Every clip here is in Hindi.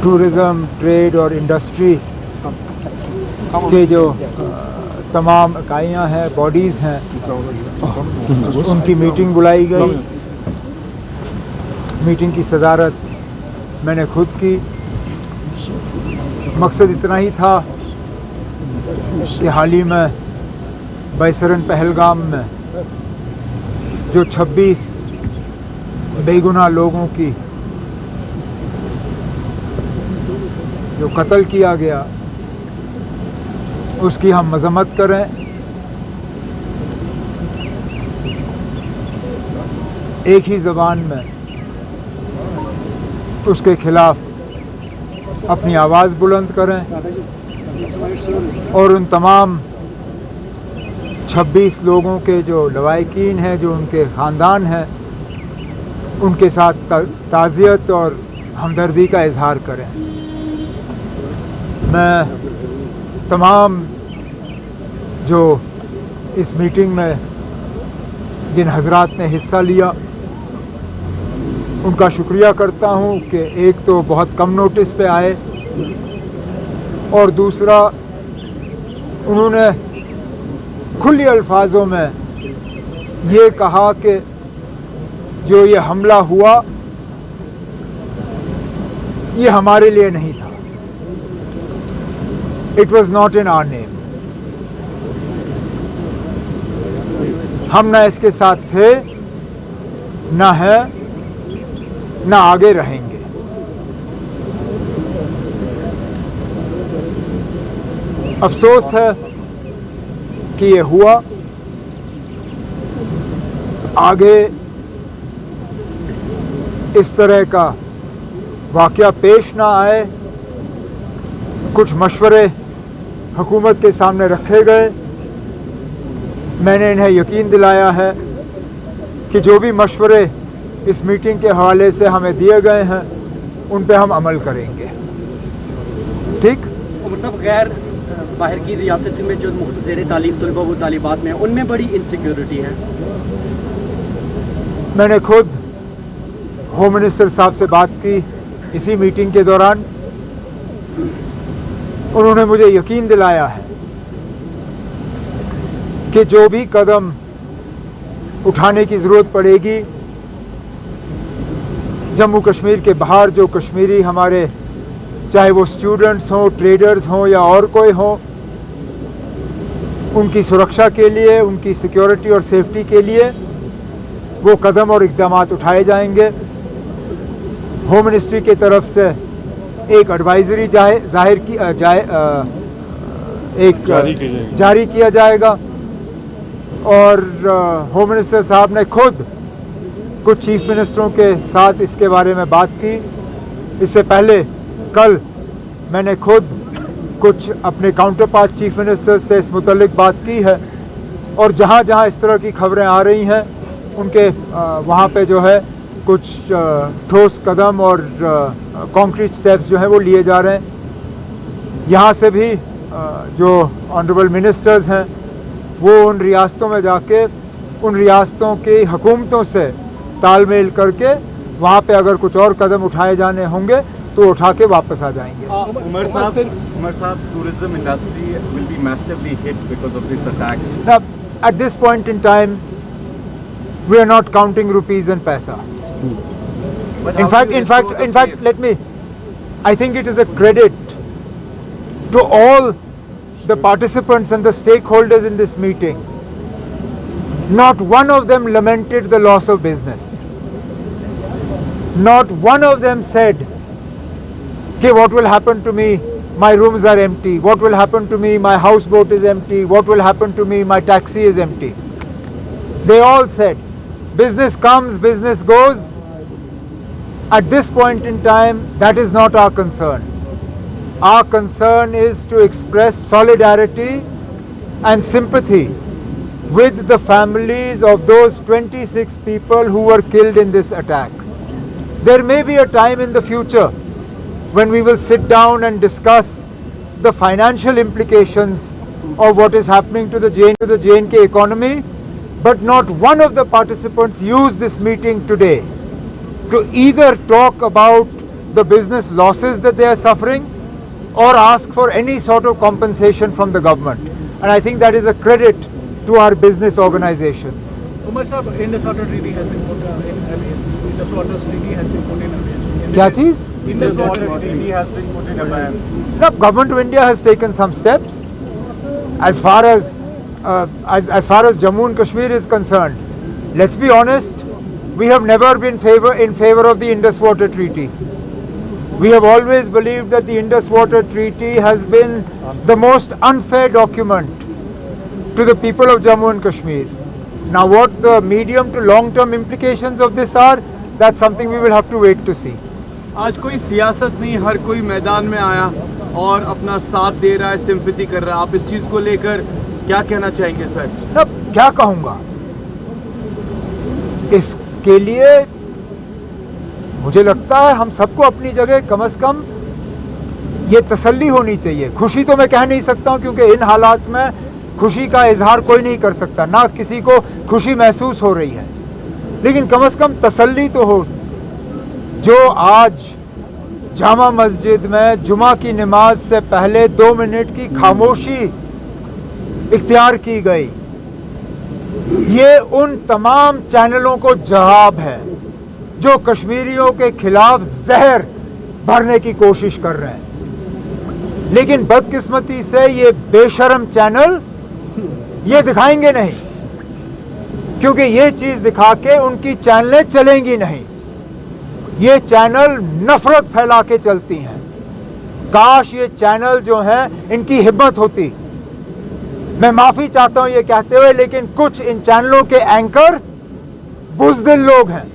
टूरिज़म, ट्रेड और इंडस्ट्री के जो तमाम इकाइयाँ हैं, बॉडीज़ हैं, उनकी मीटिंग बुलाई गई। मीटिंग की सदारत मैंने खुद की। मकसद इतना ही था कि हाल ही में बैसरन पहलगाम में जो 26 बेगुनाह लोगों की जो कत्ल किया गया, उसकी हम मज़म्मत करें। एक ही ज़बान में उसके खिलाफ अपनी आवाज़ बुलंद करें और उन तमाम 26 लोगों के जो लवाहिकीन हैं, जो उनके ख़ानदान हैं, उनके साथ ताज़ियत और हमदर्दी का इजहार करें। मैं तमाम जो इस मीटिंग में जिन हजरात ने हिस्सा लिया, उनका शुक्रिया करता हूं कि एक तो बहुत कम नोटिस पे आए और दूसरा उन्होंने खुली अल्फाजों में ये कहा कि जो ये हमला हुआ ये हमारे लिए नहीं था। It was not in our name. हम ना इसके साथ थे, ना है, ना आगे रहेंगे। अफसोस है कि ये हुआ। आगे इस तरह का वाक़या पेश ना आए। कुछ मशवरे हुकूमत के सामने रखे गए। मैंने इन्हें यकीन दिलाया है कि जो भी मशवरे इस मीटिंग के हवाले से हमें दिए गए हैं उन पे हम अमल करेंगे। ठीक? उमर साहब, गैर बाहर की रियासत में जो ज़ेर तालीम तलबा व तालिबात में उनमें बड़ी इनसिक्योरिटी है। मैंने खुद होम मिनिस्टर साहब से बात की इसी मीटिंग के दौरान। उन्होंने मुझे यकीन दिलाया है कि जो भी कदम उठाने की ज़रूरत पड़ेगी, जम्मू कश्मीर के बाहर जो कश्मीरी हमारे, चाहे वो स्टूडेंट्स हों, ट्रेडर्स हों या और कोई हों, उनकी सुरक्षा के लिए, उनकी सिक्योरिटी और सेफ्टी के लिए वो कदम और इक़दामात उठाए जाएंगे। होम मिनिस्ट्री की तरफ से एक एडवाइजरी जारी किया जाएगा और होम मिनिस्टर साहब ने खुद कुछ चीफ मिनिस्टरों के साथ इसके बारे में बात की। इससे पहले कल मैंने खुद कुछ अपने काउंटर पार्ट चीफ मिनिस्टर से इस मुतल्लिक बात की है और जहाँ जहाँ इस तरह की खबरें आ रही हैं उनके वहाँ पे जो है कुछ ठोस कदम और कॉन्क्रीट स्टेप्स जो हैं वो लिए जा रहे हैं। यहाँ से भी जो ऑनरेबल मिनिस्टर्स हैं वो उन रियासतों में जाके उन रियासतों की हुकूमतों से तालमेल करके वहाँ पे अगर कुछ और कदम उठाए जाने होंगे तो उठा के वापस आ जाएंगे। Umar Saab, tourism industry will be massively hit because of this attack. Now, at this point in time, we are not counting rupees and paisa. In fact, I think it is a credit to all the participants and the stakeholders in this meeting. Not one of them lamented the loss of business. Not one of them said, "Okay, what will happen to me? My rooms are empty. What will happen to me? My houseboat is empty. What will happen to me? My taxi is empty." They all said, business comes, business goes. At this point in time, that is not our concern. Our concern is to express solidarity and sympathy with the families of those 26 people who were killed in this attack. There may be a time in the future when we will sit down and discuss the financial implications of what is happening to the J&K economy, but not one of the participants used this meeting today to either talk about the business losses that they are suffering or ask for any sort of compensation from the government. And I think that is a credit to our business organizations. Umar Sahab, Indus Water Treaty has been put in abeyance. Indus Water Treaty has been put in abeyance. क्या चीज़? Indus Water Treaty has been put in abeyance. The government of India has taken some steps. As far as Jammu and Kashmir is concerned, let's be honest, we have never been in favor of the Indus Water Treaty. We have always believed that the Indus Water Treaty has been the most unfair document to the people of Jammu and Kashmir. Now what the medium to long term implications of this are, that's something we will have to wait to see. आज कोई सियासत नहीं, हर कोई मैदान में आया और अपना साथ दे रहा है, सिंपैथी कर रहा है। आप इस चीज को लेकर क्या कहना चाहेंगे सर? अब क्या कहूँगा, इसके लिए मुझे लगता है हम सबको अपनी जगह कम से कम ये तसल्ली होनी चाहिए। खुशी तो मैं कह नहीं सकता हूँ क्योंकि इन हालात में खुशी का इजहार कोई नहीं कर सकता, ना किसी को खुशी महसूस हो रही है, लेकिन कम से कम तसल्ली तो हो। जो आज जामा मस्जिद में जुमा की नमाज से पहले 2 मिनट की खामोशी इख्तियार की गई, ये उन तमाम चैनलों को जवाब है जो कश्मीरियों के खिलाफ जहर भरने की कोशिश कर रहे हैं। लेकिन बदकिस्मती से ये बेशरम चैनल ये दिखाएंगे नहीं, क्योंकि ये चीज दिखा के उनकी चैनलें चलेंगी नहीं। ये चैनल नफरत फैला के चलती हैं। काश ये चैनल जो हैं इनकी हिम्मत होती। मैं माफी चाहता हूं ये कहते हुए, लेकिन कुछ इन चैनलों के एंकर बुज़दिल लोग हैं,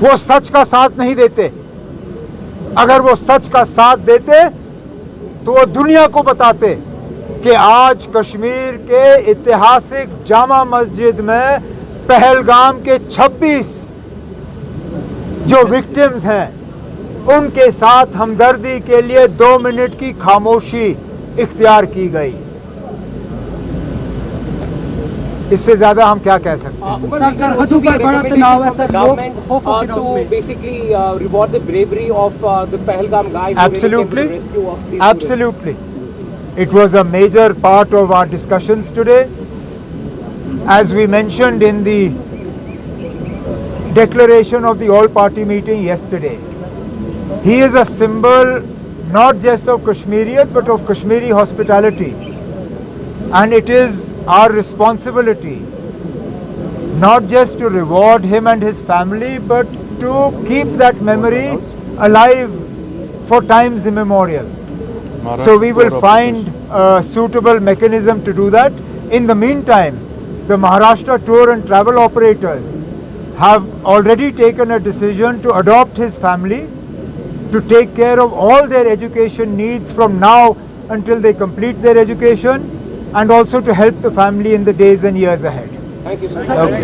वो सच का साथ नहीं देते। अगर वो सच का साथ देते तो वो दुनिया को बताते कि आज कश्मीर के ऐतिहासिक जामा मस्जिद में पहलगाम के 26 जो विक्टिम्स हैं उनके साथ हमदर्दी के लिए 2 मिनट की खामोशी इख्तियार की गई। इससे ज्यादा हम क्या कह सकते हैं? सर हजू पर बड़ा तनाव है सर, लोग खौफ के हाउस में। Basically reward the bravery of the Pahalgam guy. Absolutely, absolutely. It was a major part of our discussions today. As we mentioned in the declaration of the all-party meeting yesterday, he is a symbol not just of Kashmiriyat but of Kashmiri hospitality, and it is our responsibility not just to reward him and his family but to keep that memory alive for times immemorial. So we will find a suitable mechanism to do that. In the meantime, the Maharashtra tour and travel operators have already taken a decision to adopt his family, to take care of all their education needs from now until they complete their education, and also to help the family in the days and years ahead. Thank you, sir. Okay.